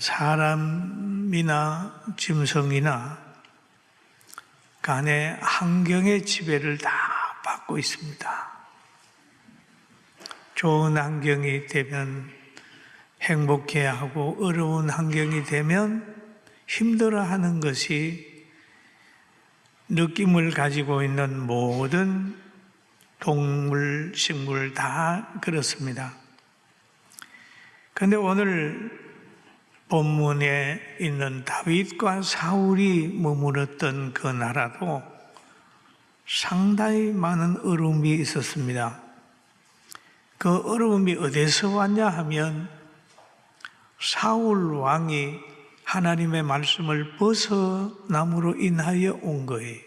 사람이나 짐승이나 간의 환경의 지배를 다 받고 있습니다. 좋은 환경이 되면 행복해하고 어려운 환경이 되면 힘들어하는 것이 느낌을 가지고 있는 모든 동물, 식물 다 그렇습니다. 그런데 오늘 본문에 있는 다윗과 사울이 머물렀던 그 나라도 상당히 많은 어려움이 있었습니다. 그 어려움이 어디서 왔냐 하면 사울 왕이 하나님의 말씀을 벗어남으로 인하여 온 거예요.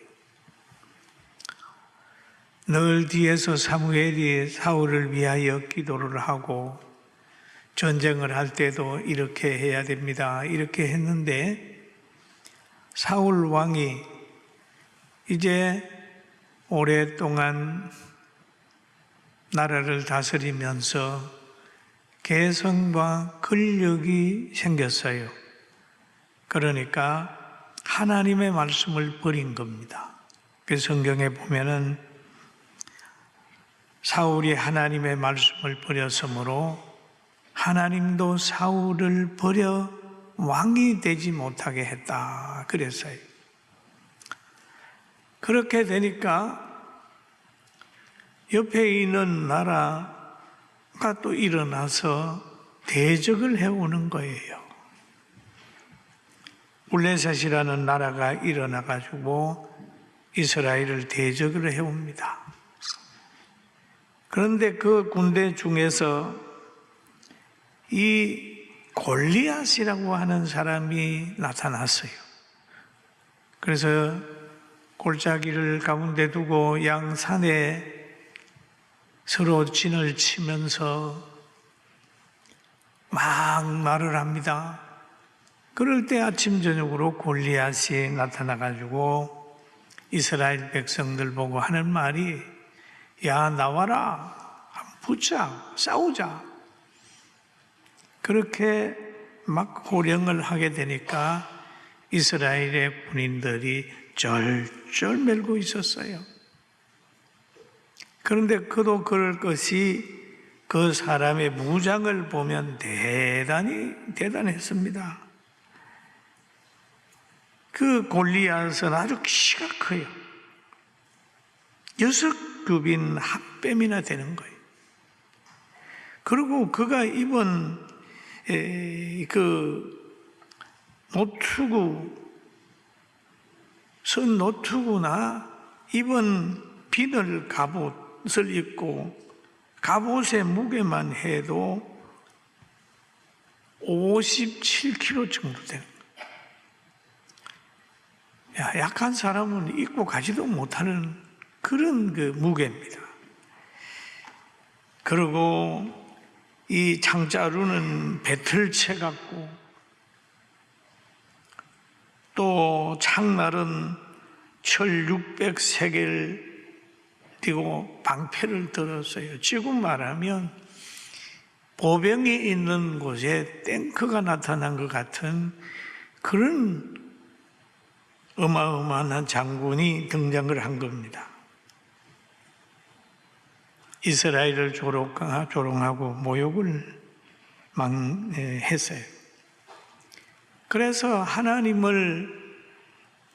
늘 뒤에서 사무엘이 사울을 위하여 기도를 하고 전쟁을 할 때도 이렇게 해야 됩니다. 이렇게 했는데 사울 왕이 이제 오랫동안 나라를 다스리면서 개성과 권력이 생겼어요. 그러니까 하나님의 말씀을 버린 겁니다. 그 성경에 보면은 사울이 하나님의 말씀을 버렸으므로 하나님도 사울을 버려 왕이 되지 못하게 했다 그랬어요. 그렇게 되니까 옆에 있는 나라가 또 일어나서 대적을 해오는 거예요. 블레셋이라는 나라가 일어나가지고 이스라엘을 대적을 해옵니다. 그런데 그 군대 중에서 이 골리앗이라고 하는 사람이 나타났어요. 그래서 골짜기를 가운데 두고 양산에 서로 진을 치면서 막 말을 합니다. 그럴 때 아침 저녁으로 골리앗이 나타나가지고 이스라엘 백성들 보고 하는 말이 야 나와라 한번 붙자 싸우자. 그렇게 막 호령을 하게 되니까 이스라엘의 군인들이 절절 멜고 있었어요. 그런데 그도 그럴 것이 그 사람의 무장을 보면 대단했습니다. 그 골리앗은 아주 키가 커요. 6급인 한 뼘이나 되는 거예요. 그리고 그가 입은 선 노트구나 입은 비늘 갑옷을 입고 갑옷의 무게만 해도 57kg 정도 되는 거예요. 약한 사람은 입고 가지도 못하는 그런 그 무게입니다. 그리고 이 창자루는 배틀채 같고 또 창날은 철 600세겔 띄고 방패를 들었어요. 지금 말하면 보병이 있는 곳에 탱크가 나타난 것 같은 그런 어마어마한 장군이 등장을 한 겁니다. 이스라엘을 조롱하고 모욕을 했어요. 그래서 하나님을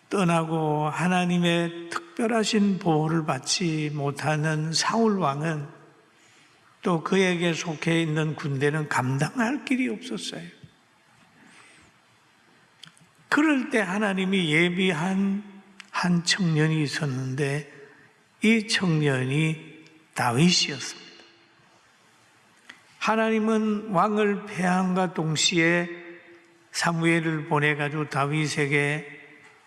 떠나고 하나님의 특별하신 보호를 받지 못하는 사울 왕은 또 그에게 속해 있는 군대는 감당할 길이 없었어요. 그럴 때 하나님이 예비한 한 청년이 있었는데 이 청년이 다윗이었습니다. 하나님은 왕을 폐함과 동시에 사무엘을 보내가지고 다윗에게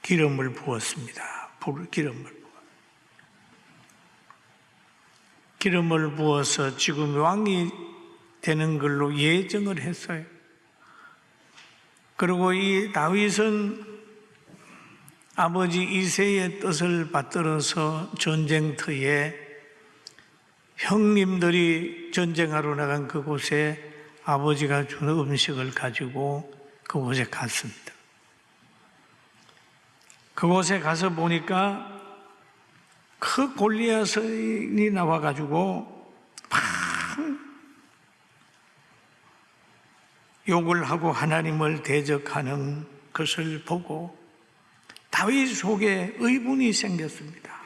기름을 부었습니다. 기름을 부어서 지금 왕이 되는 걸로 예정을 했어요. 그리고 이 다윗은 아버지 이새의 뜻을 받들어서 전쟁터에 형님들이 전쟁하러 나간 그곳에 아버지가 준 음식을 가지고 그곳에 갔습니다. 그곳에 가서 보니까 그 골리앗이 나와가지고 막 욕을 하고 하나님을 대적하는 것을 보고 다윗 속에 의문이 생겼습니다.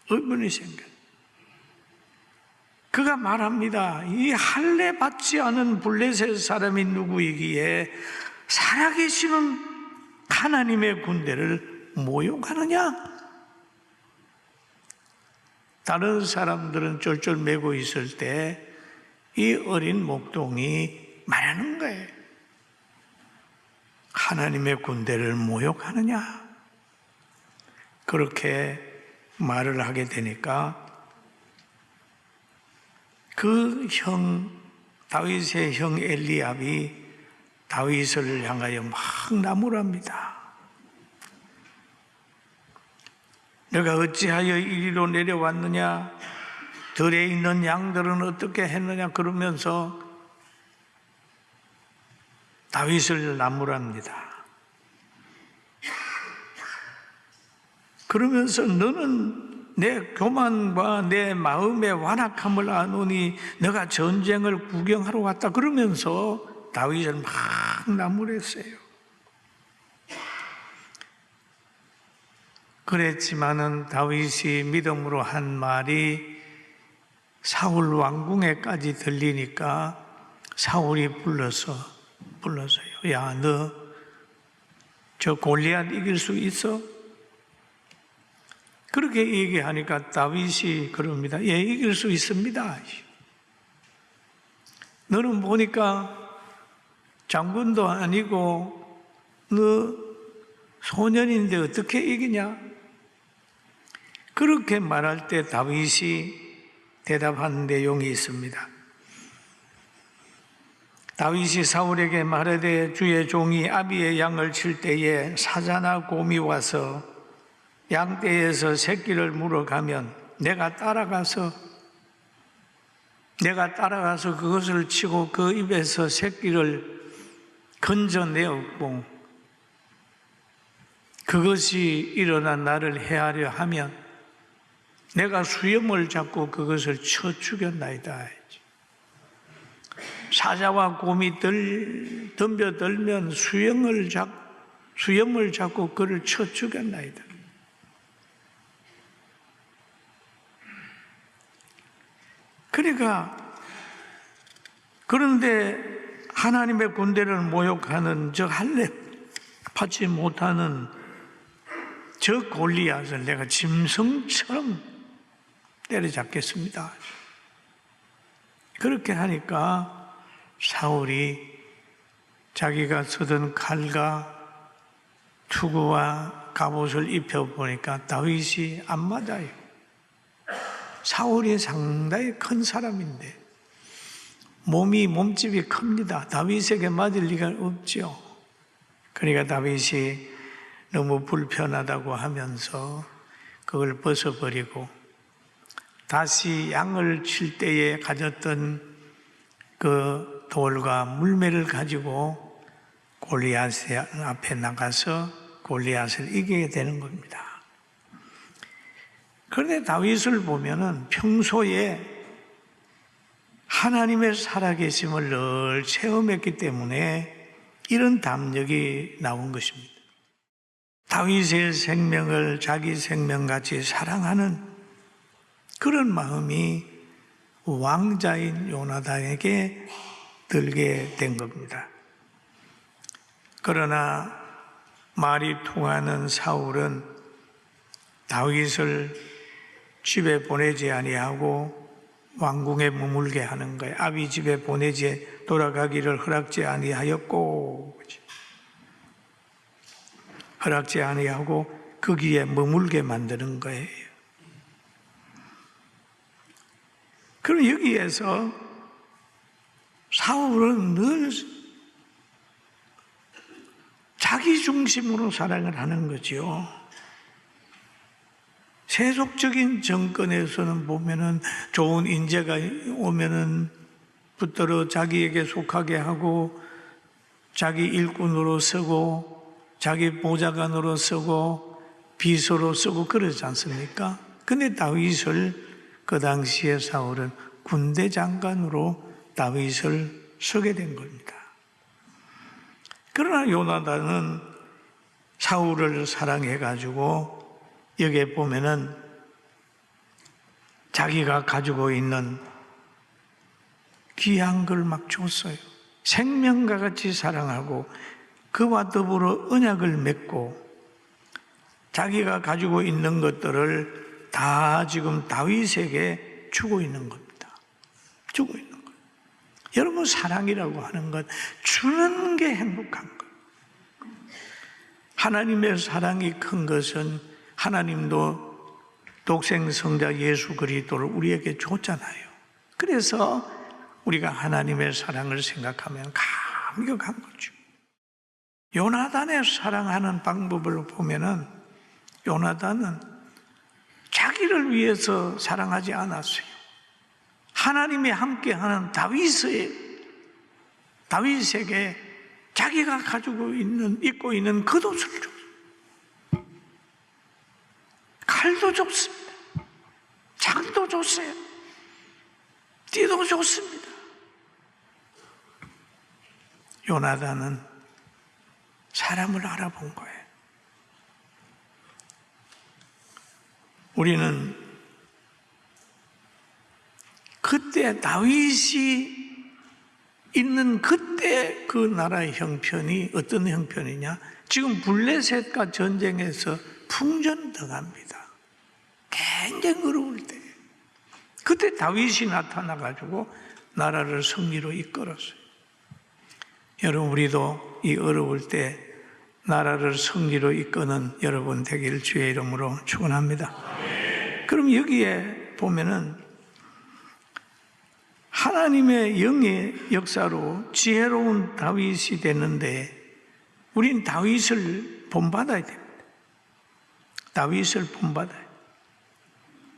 의문이 생겼습니다. 그가 말합니다. 이 할례 받지 않은 블레셋 사람이 누구이기에 살아계시는 하나님의 군대를 모욕하느냐? 다른 사람들은 쫄쫄매고 있을 때 이 어린 목동이 말하는 거예요. 하나님의 군대를 모욕하느냐? 그렇게 말을 하게 되니까 그 다윗의 형 엘리압이 다윗을 향하여 막 나무랍니다. 내가 어찌하여 이리로 내려왔느냐? 들에 있는 양들은 어떻게 했느냐? 그러면서 다윗을 나무랍니다. 그러면서 너는 내 교만과 내 마음의 완악함을 아노니 너가 전쟁을 구경하러 왔다. 그러면서 다윗을 막 나무랬어요. 그랬지만은 다윗이 믿음으로 한 말이 사울 왕궁에까지 들리니까 사울이 불러서요. 야, 너 저 골리앗 이길 수 있어? 그렇게 얘기하니까 다윗이 그럽니다. 예, 이길 수 있습니다. 너는 보니까 장군도 아니고 너 소년인데 어떻게 이기냐? 그렇게 말할 때 다윗이 대답한 내용이 있습니다. 다윗이 사울에게 말하되 주의 종이 아비의 양을 칠 때에 사자나 곰이 와서 양떼에서 새끼를 물어가면 내가 따라가서 그것을 치고 그 입에서 새끼를 건져내었고 그것이 일어나 나를 해하려 하면 내가 수염을 잡고 그것을 쳐 죽였나이다. 사자와 곰이 덤벼들면 수염을 잡고 그를 쳐 죽였나이다. 그런데 하나님의 군대를 모욕하는 저 할례 받지 못하는 저 골리앗을 내가 짐승처럼 때려잡겠습니다. 그렇게 하니까 사울이 자기가 쓰던 칼과 투구와 갑옷을 입혀보니까 다윗이 안 맞아요. 사울이 상당히 큰 사람인데 몸집이 큽니다. 다윗에게 맞을 리가 없죠. 그러니까 다윗이 너무 불편하다고 하면서 그걸 벗어버리고 다시 양을 칠 때에 가졌던 그 돌과 물매를 가지고 골리앗 앞에 나가서 골리앗을 이기게 되는 겁니다. 그런데 다윗을 보면은 평소에 하나님의 살아계심을 늘 체험했기 때문에 이런 담력이 나온 것입니다. 다윗의 생명을 자기 생명같이 사랑하는 그런 마음이 왕자인 요나단에게 들게 된 겁니다. 그러나 말이 통하는 사울은 다윗을 집에 보내지 아니하고 왕궁에 머물게 하는 거예요. 아비 집에 보내지 돌아가기를 허락지 아니하였고, 허락지 아니하고 거기에 머물게 만드는 거예요. 그럼 여기에서 사울은 늘 자기 중심으로 사랑을 하는 거죠. 세속적인 정권에서는 보면은 좋은 인재가 오면은 붙들어 자기에게 속하게 하고 자기 일꾼으로 쓰고 자기 보좌관으로 쓰고 비서로 쓰고 그러지 않습니까? 근데 다윗을 그 당시에 사울은 군대 장관으로 다윗을 쓰게 된 겁니다. 그러나 요나단은 사울을 사랑해가지고 여기에 보면은 자기가 가지고 있는 귀한 걸 막 줬어요. 생명과 같이 사랑하고 그와 더불어 언약을 맺고 자기가 가지고 있는 것들을 다 지금 다윗에게 주고 있는 겁니다. 주고 있는 거예요. 여러분, 사랑이라고 하는 것, 주는 게 행복한 것. 하나님의 사랑이 큰 것은 하나님도 독생 성자 예수 그리스도를 우리에게 줬잖아요. 그래서 우리가 하나님의 사랑을 생각하면 감격한 거죠. 요나단의 사랑하는 방법을 보면은 요나단은 자기를 위해서 사랑하지 않았어요. 하나님이 함께하는 다윗에게 자기가 입고 있는 겉옷을 줬어요. 칼도 줬습니다. 창도 줬어요. 띠도 줬습니다. 요나단은 사람을 알아본 거예요. 우리는 그때 다윗이 있는 그때 그 나라의 형편이 어떤 형편이냐? 지금 블레셋과 전쟁에서 풍전등합니다. 굉장히 어려울 때. 그때 다윗이 나타나가지고 나라를 승리로 이끌었어요. 여러분, 우리도 이 어려울 때 나라를 승리로 이끄는 여러분 되기를 주의 이름으로 축원합니다. 그럼 여기에 보면은 하나님의 영의 역사로 지혜로운 다윗이 됐는데 우린 다윗을 본받아야 됩니다. 다윗을 본받아야 돼요.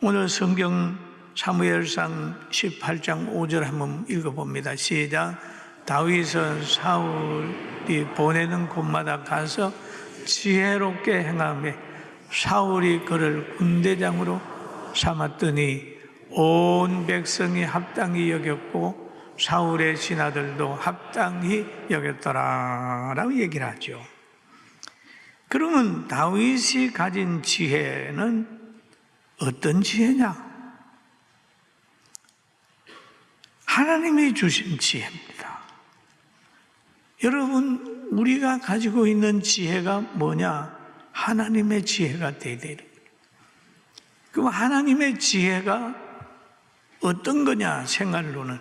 오늘 성경 사무엘상 18장 5절 한번 읽어봅니다. 시작. 다윗은 사울이 보내는 곳마다 가서 지혜롭게 행하며 사울이 그를 군대장으로 삼았더니 온 백성이 합당히 여겼고 사울의 신하들도 합당히 여겼더라 라고 얘기를 하죠. 그러면 다윗이 가진 지혜는 어떤 지혜냐? 하나님이 주신 지혜입니다. 여러분, 우리가 가지고 있는 지혜가 뭐냐? 하나님의 지혜가 되어야 돼요. 그럼 하나님의 지혜가 어떤 거냐? 생활로는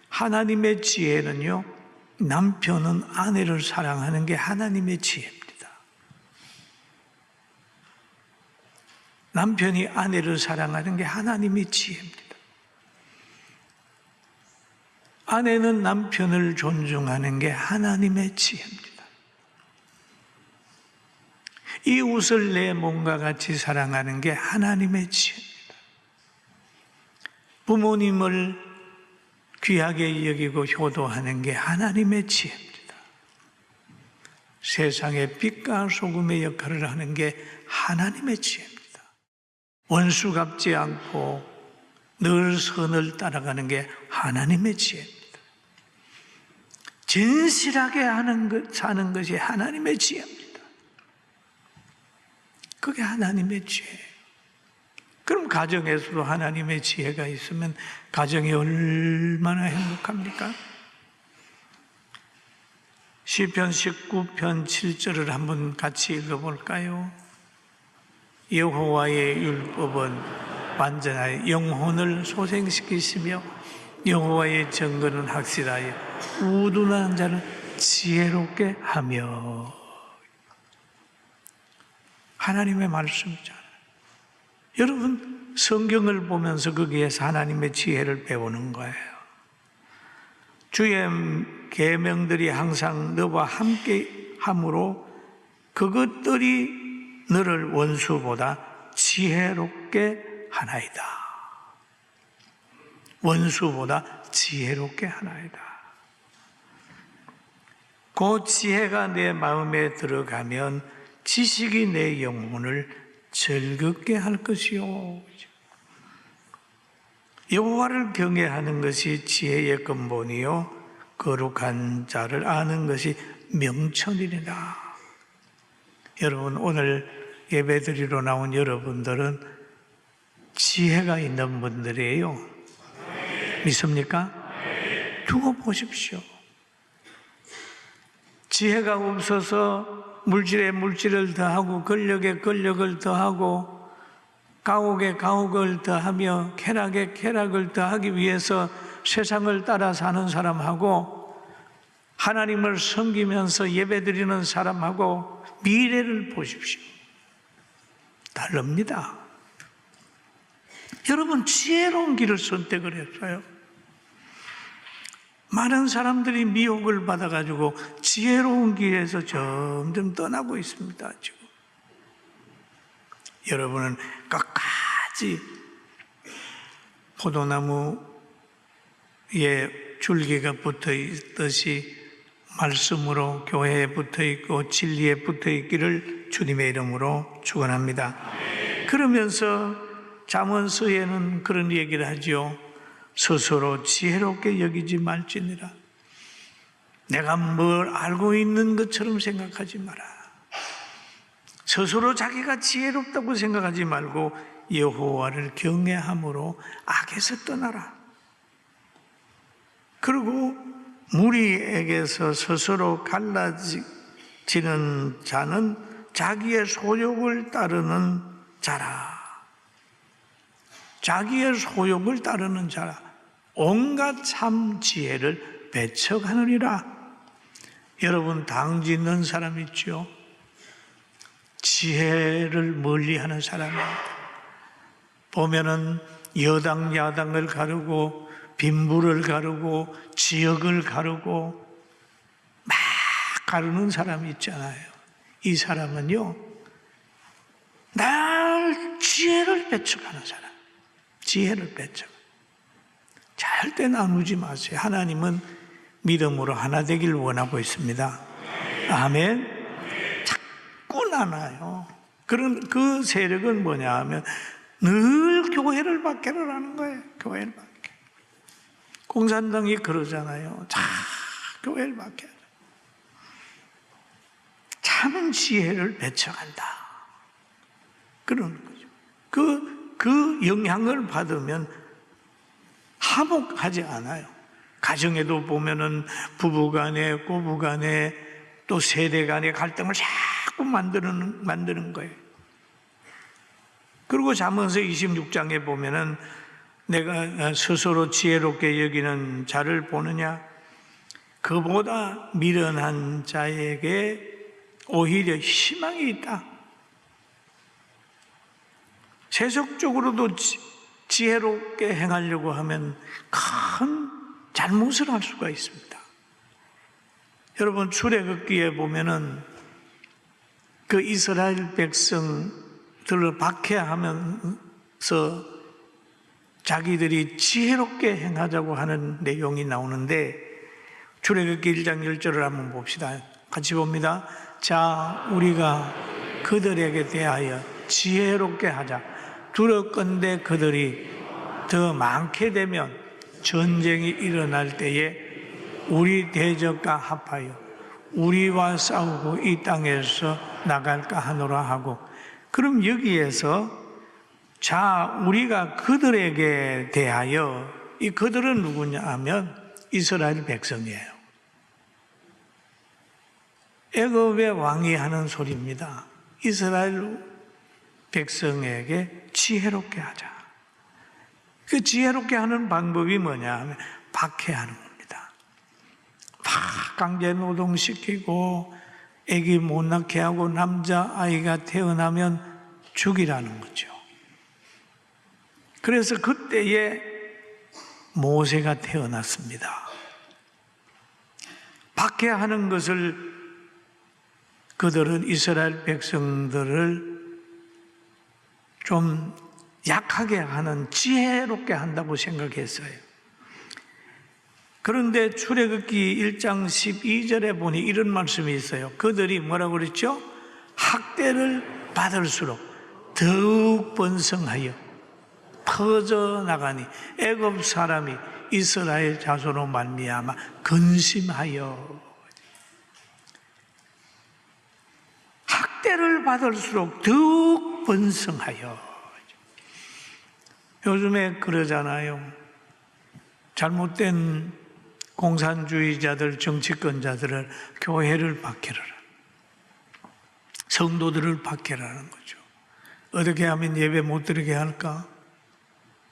하나님의 지혜는요, 남편은 아내를 사랑하는 게 하나님의 지혜입니다. 남편이 아내를 사랑하는 게 하나님의 지혜입니다. 아내는 남편을 존중하는 게 하나님의 지혜입니다. 이웃을 내 몸과 같이 사랑하는 게 하나님의 지혜입니다. 부모님을 귀하게 여기고 효도하는 게 하나님의 지혜입니다. 세상의 빛과 소금의 역할을 하는 게 하나님의 지혜입니다. 원수 갚지 않고 늘 선을 따라가는 게 하나님의 지혜입니다. 진실하게 사는 것이 하나님의 지혜입니다. 그게 하나님의 지혜예요. 그럼 가정에서도 하나님의 지혜가 있으면 가정이 얼마나 행복합니까? 시편 19편 7절을 한번 같이 읽어볼까요? 여호와의 율법은 완전하여 영혼을 소생시키시며 여호와의 증거는 확실하여 우둔한 자를 지혜롭게 하며. 하나님의 말씀이잖아요. 여러분, 성경을 보면서 거기에서 하나님의 지혜를 배우는 거예요. 주의 계명들이 항상 너와 함께 함으로 그것들이 너를 원수보다 지혜롭게 하나이다. 원수보다 지혜롭게 하나이다. 그 지혜가 내 마음에 들어가면 지식이 내 영혼을 즐겁게 할 것이요. 여호와를 경외하는 것이 지혜의 근본이요 거룩한 자를 아는 것이 명철이니라. 여러분, 오늘 예배드리러 나온 여러분들은 지혜가 있는 분들이에요. 믿습니까? 두고 보십시오. 지혜가 없어서 물질에 물질을 더하고 권력에 권력을 더하고 가옥에 가옥을 더하며 쾌락에 쾌락을 더하기 위해서 세상을 따라 사는 사람하고 하나님을 섬기면서 예배드리는 사람하고 미래를 보십시오. 다릅니다. 여러분, 지혜로운 길을 선택을 했어요. 많은 사람들이 미혹을 받아가지고 지혜로운 길에서 점점 떠나고 있습니다. 지금 여러분은 끝까지 포도나무에 줄기가 붙어 있듯이 말씀으로 교회에 붙어 있고 진리에 붙어 있기를 주님의 이름으로 축원합니다. 그러면서 잠언서에는 그런 얘기를 하죠. 스스로 지혜롭게 여기지 말지니라. 내가 뭘 알고 있는 것처럼 생각하지 마라. 스스로 자기가 지혜롭다고 생각하지 말고 여호와를 경외함으로 악에서 떠나라. 그리고 무리에게서 스스로 갈라지는 자는 자기의 소욕을 따르는 자라. 자기의 소욕을 따르는 자라. 온갖 참 지혜를 배척하느니라. 여러분, 당 짓는 사람 있죠? 지혜를 멀리하는 사람입니다. 보면은 여당 야당을 가르고 빈부를 가르고 지역을 가르고 막 가르는 사람이 있잖아요. 이 사람은요, 날 지혜를 배척하는 사람. 지혜를 배척. 절대 나누지 마세요. 하나님은 믿음으로 하나 되길 원하고 있습니다. 아멘. 자꾸 나눠요. 그 세력은 뭐냐 하면 늘 교회를 박해를 하는 거예요. 교회를 박해. 공산당이 그러잖아요. 자, 교회를 박해. 참 지혜를 배척한다. 그러는 거죠. 그 영향을 받으면 화목하지 않아요. 가정에도 보면은 부부 간에, 고부 간에, 또 세대 간에 갈등을 자꾸 만드는 거예요. 그리고 잠언서 26장에 보면은 내가 스스로 지혜롭게 여기는 자를 보느냐? 그보다 미련한 자에게 오히려 희망이 있다. 세속적으로도 지혜롭게 행하려고 하면 큰 잘못을 할 수가 있습니다. 여러분, 출애굽기에 보면은 그 이스라엘 백성들을 박해하면서 자기들이 지혜롭게 행하자고 하는 내용이 나오는데 출애굽기 1장 1절을 한번 봅시다. 같이 봅니다. 자, 우리가 그들에게 대하여 지혜롭게 하자. 두렵건대 그들이 더 많게 되면 전쟁이 일어날 때에 우리 대적과 합하여 우리와 싸우고 이 땅에서 나갈까 하노라 하고, 그럼 여기에서 자, 우리가 그들에게 대하여, 이 그들은 누구냐 하면 이스라엘 백성이에요. 애굽의 왕이 하는 소리입니다. 이스라엘 백성에게 지혜롭게 하자. 그 지혜롭게 하는 방법이 뭐냐 하면 박해하는 겁니다. 막 강제 노동시키고 애기 못 낳게 하고 남자아이가 태어나면 죽이라는 거죠. 그래서 그때에 모세가 태어났습니다. 박해하는 것을 그들은 이스라엘 백성들을 좀 약하게 하는, 지혜롭게 한다고 생각했어요. 그런데 출애굽기 1장 12절에 보니 이런 말씀이 있어요. 그들이 뭐라고 그랬죠? 학대를 받을수록 더욱 번성하여 퍼져나가니 애굽 사람이 이스라엘 자손으로 말미암아 근심하여. 학대를 받을수록 더욱 번성하여. 요즘에 그러잖아요. 잘못된 공산주의자들, 정치권자들을 교회를 박해라, 성도들을 박해라는 거죠. 어떻게 하면 예배 못 드리게 할까?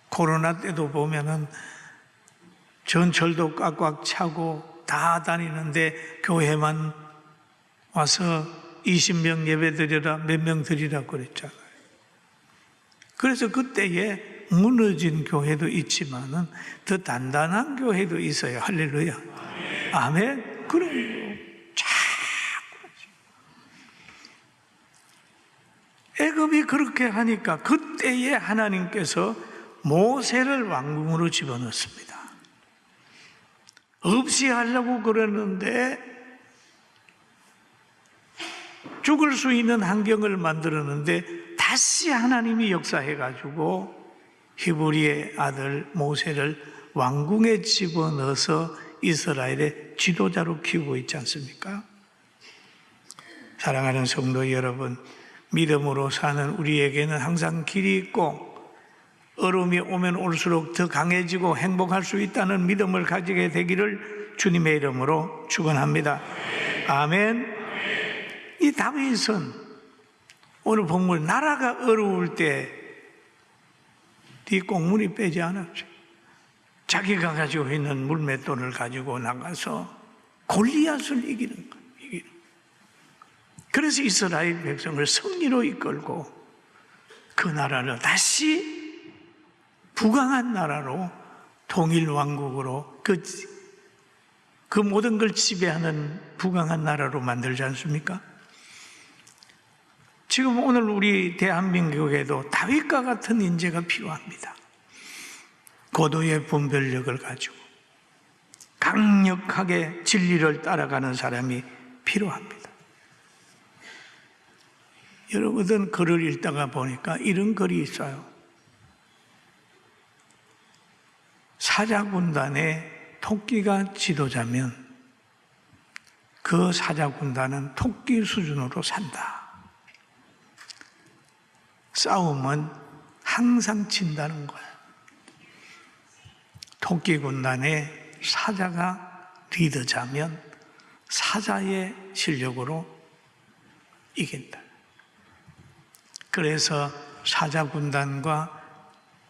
코로나 때도 보면은 전철도 꽉꽉 차고 다 다니는데 교회만 와서 20명 예배 드리라, 몇 명 드리라 그랬잖아요. 그래서 그때에 무너진 교회도 있지만은 더 단단한 교회도 있어요. 할렐루야. 아멘. 그럼 자꾸 애굽이 그렇게 하니까 그때에 하나님께서 모세를 왕궁으로 집어넣습니다. 없이 하려고 그랬는데 죽을 수 있는 환경을 만들었는데 다시 하나님이 역사해가지고 히브리의 아들 모세를 왕궁에 집어넣어서 이스라엘의 지도자로 키우고 있지 않습니까? 사랑하는 성도 여러분, 믿음으로 사는 우리에게는 항상 길이 있고 어려움이 오면 올수록 더 강해지고 행복할 수 있다는 믿음을 가지게 되기를 주님의 이름으로 축원합니다. 아멘. 이 다윗은 오늘 본문 나라가 어려울 때 뒷공문이 빼지 않았죠. 자기가 가지고 있는 물맷돌을 가지고 나가서 골리앗을 이기는 거예요. 그래서 이스라엘 백성을 승리로 이끌고 그 나라를 다시 부강한 나라로 통일 왕국으로 그 모든 걸 지배하는 부강한 나라로 만들지 않습니까? 지금 오늘 우리 대한민국에도 다윗과 같은 인재가 필요합니다. 고도의 분별력을 가지고 강력하게 진리를 따라가는 사람이 필요합니다. 여러분 글을 읽다가 보니까 이런 글이 있어요. 사자군단의 토끼가 지도자면 그 사자군단은 토끼 수준으로 산다. 싸움은 항상 진다는 거야. 토끼 군단의 사자가 리더자면 사자의 실력으로 이긴다. 그래서 사자 군단과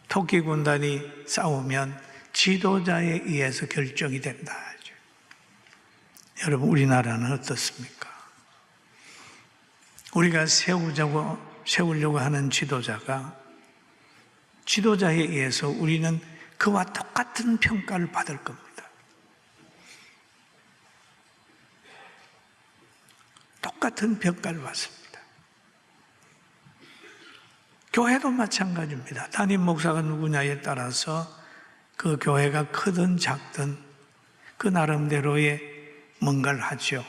토끼 군단이 싸우면 지도자에 의해서 결정이 된다. 여러분, 우리나라는 어떻습니까? 우리가 세우려고 하는 지도자가 지도자에 의해서 우리는 그와 똑같은 평가를 받을 겁니다. 똑같은 평가를 받습니다. 교회도 마찬가지입니다. 담임 목사가 누구냐에 따라서 그 교회가 크든 작든 그 나름대로의 뭔가를 하죠.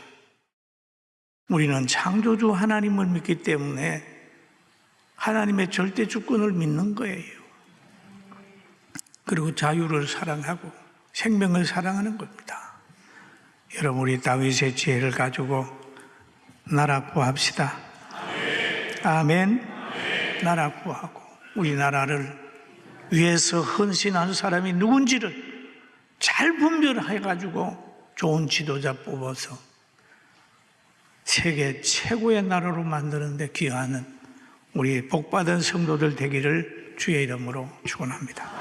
우리는 창조주 하나님을 믿기 때문에 하나님의 절대 주권을 믿는 거예요. 그리고 자유를 사랑하고 생명을 사랑하는 겁니다. 여러분, 우리 다윗의 지혜를 가지고 나라 구합시다. 아멘. 나라 구하고 우리나라를 위해서 헌신한 사람이 누군지를 잘 분별해가지고 좋은 지도자 뽑아서 세계 최고의 나라로 만드는 데 기여하는 우리 복받은 성도들 되기를 주의 이름으로 축원합니다.